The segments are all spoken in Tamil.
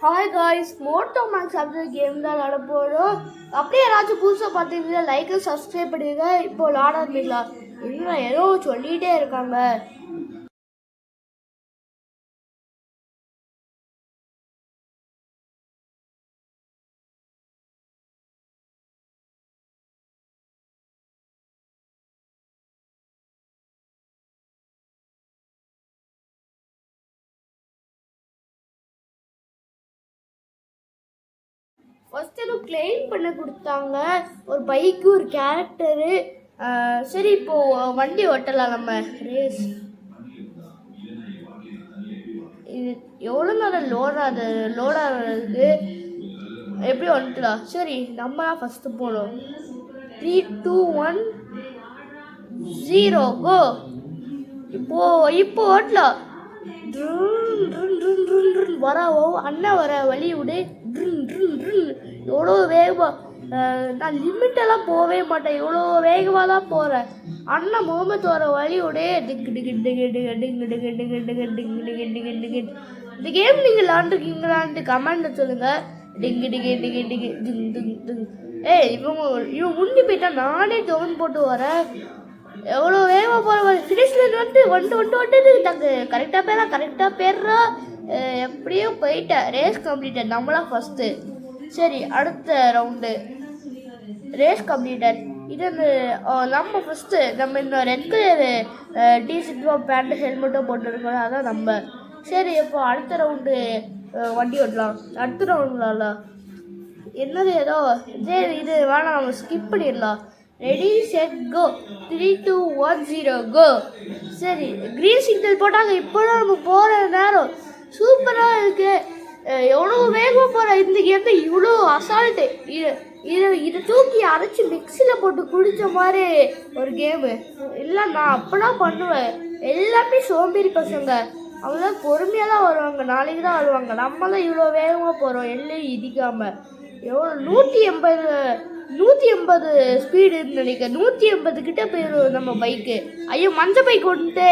ஹாய் காய்ஸ், மோட்டோ மேக்ஸ் அப்படின்ற கேம் தான் விளாட போகிறோம். அப்படியே யாராச்சும் புதுசாக பார்த்தீங்கன்னா லைக்கு சப்ஸ்கிரைப் பண்ணிடுங்க. இப்போ விளாட ஆரம்பிக்கலாம். இல்லை ஏதோ சொல்லிகிட்டே இருக்காங்க. ஃபஸ்ட் ஏதோ கிளைம் பண்ண கொடுத்தாங்க, ஒரு பைக்கு ஒரு கேரக்டரு. சரி, இப்போது வண்டி ஓட்டலாம் நம்ம ரேஸ். இது எவ்வளோ நேரம் லோடாகிறது எப்படி வந்துக்கலாம். சரி, நம்ம தான் ஃபஸ்ட்டு போகணும். 3, 2, 1, 0 கோ. இப்போ ஓட்டலாம். வரவோ அண்ணன் வர வழி விடு. எவ்வளோ வேகமாக, நான் லிமிட்டெல்லாம் போகவே மாட்டேன், இவ்வளோ வேகமாக தான் போகிறேன். அண்ணன் முகமது வர வழி விடு. டிங்கு டிங்கு டிங்கு டிங்கு டிங்கு டிங்கு டிங்கு டிங்கு டிங்கு டிங்கு டிங்கு டிங்கு. இந்த கேம் நீங்கள் விளாண்டுருக்கீங்களான்ட்டு கமெண்ட்டில் சொல்லுங்கள். டிங்கு டிங்கு டிங்கு டிங்கு டிங் டிங் டிங். இவன் முன்னி போயிட்டா, நானே டவுன் போட்டு வரேன். எவ்வளோ வேகமாக போகிற ஃபினிஷ்ல வந்துட்டு தங்க கரெக்டாக போயிடுறா. எப்படியோ போயிட்டேன். ரேஸ் கம்ப்ளீட்டட், நம்மளாம் ஃபஸ்ட்டு. சரி, அடுத்த ரவுண்டு ரேஸ் கம்ப்ளீட்டட். இது நம்ம ஃபஸ்ட்டு. நம்ம இந்த ரெட் கலரு டிஷர்ட்டும் பேண்ட்டு ஹெல்மெட்டும் போட்டுருக்கோம், அதான் நம்ம. சரி, இப்போ அடுத்த ரவுண்டு வண்டி ஓட்டலாம். அடுத்த ரவுண்டுலாம்ல என்னது ஏதோ இது வேணாம், நம்ம ஸ்கிப் பண்ணிடலாம். Ready set go. 3, 2, 1, 0 கோ. சரி, க்ரீன் சிக்னல் போட்டாங்க. இப்போ தான் நம்ம போகிற நேரம். சூப்பராக இருக்குது. எவ்வளோ வேகமாக போகிற இந்த கேம் இவ்வளோ அசால்ட்டு. இதை தூக்கி அரைச்சி மிக்சியில் போட்டு குடித்த மாதிரி ஒரு கேமு. இல்லை, நான் அப்போலாம் பண்ணுவேன். எல்லாமே சோம்பேறி பசங்க, அவங்களாம் பொறுமையாக தான் வருவாங்க, நாளைக்கு தான் வருவாங்க. நம்ம தான் இவ்வளோ வேகமாக போகிறோம், எல்லையும் இடிக்காமல். எவ்வளோ 180 ஸ்பீடுன்னு நினைக்கிறேன். 180 கிட்ட போயிடும் நம்ம பைக்கு. ஐயோ, மஞ்சள் பைக் வந்துட்டு.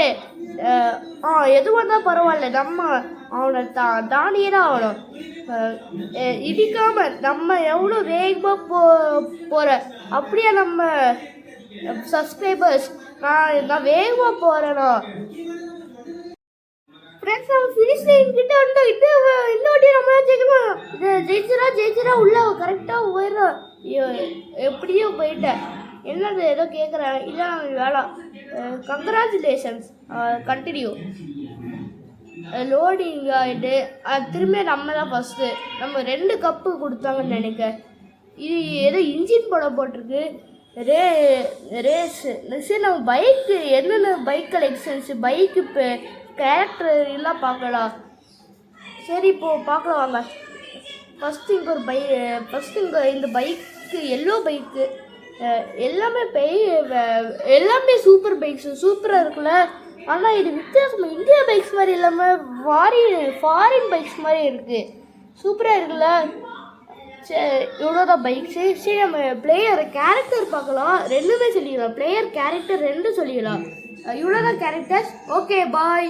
எதுவாக தான் பரவாயில்ல, நம்ம அவனை தாண்டியே தான் ஆகணும். இடிக்காமல் நம்ம எவ்வளோ வேகமாக போகிற அப்படியே நம்ம சப்ஸ்கிரைபர்ஸ். நான் வேகமாக போகிறேன்னா ஃப்ரெண்ட்ஸ், நம்ம ஃபினிஷ் லைன் கிட்ட வந்தோம். இந்த வாட்டி நம்ம ஜெயிக்கணும். ஜெயிச்சிரா உள்ள கரெக்டாக போயிடுறோம். எப்படியோ போயிட்டேன். என்னது ஏதோ கேட்குறேன். இல்லை, வேலை. Congratulations, continue. லோடிங் ஆகிட்டு திரும்ப நம்ம தான் ஃபஸ்ட்டு. நம்ம 2 கப்பு கொடுத்தாங்கன்னு நினைக்க. இது ஏதோ இன்ஜின் போட்டிருக்கு. ரேஸ். சரி, நம்ம பைக்கு என்னென்ன பைக் கலெக்ஷன்ஸு, பைக்கு இப்போ கேரக்டர் எல்லாம் பார்க்கலாம். சரி, இப்போது பார்க்கலாம் வாங்க. ஃபஸ்ட்டு இங்கே இந்த பைக்கு எல்லோ பைக்கு எல்லாமே சூப்பர் பைக்ஸு, சூப்பராக இருக்குல்ல. ஆனால் இது வித்தியாசமாக இந்தியா பைக்ஸ் மாதிரி இல்லாமல் ஃபாரின் பைக்ஸ் மாதிரி இருக்குது. சூப்பராக இருக்குல்ல. சரி, இவ்வளோதான் பைக்ஸு. சரி, நம்ம பிளேயர் கேரக்டர் பார்க்கலாம். 2மே சொல்லிக்கலாம். பிளேயர் கேரக்டர் 2 சொல்லிக்கலாம். இவ்வளோதான் கேரக்டர்ஸ். ஓகே, பாய்.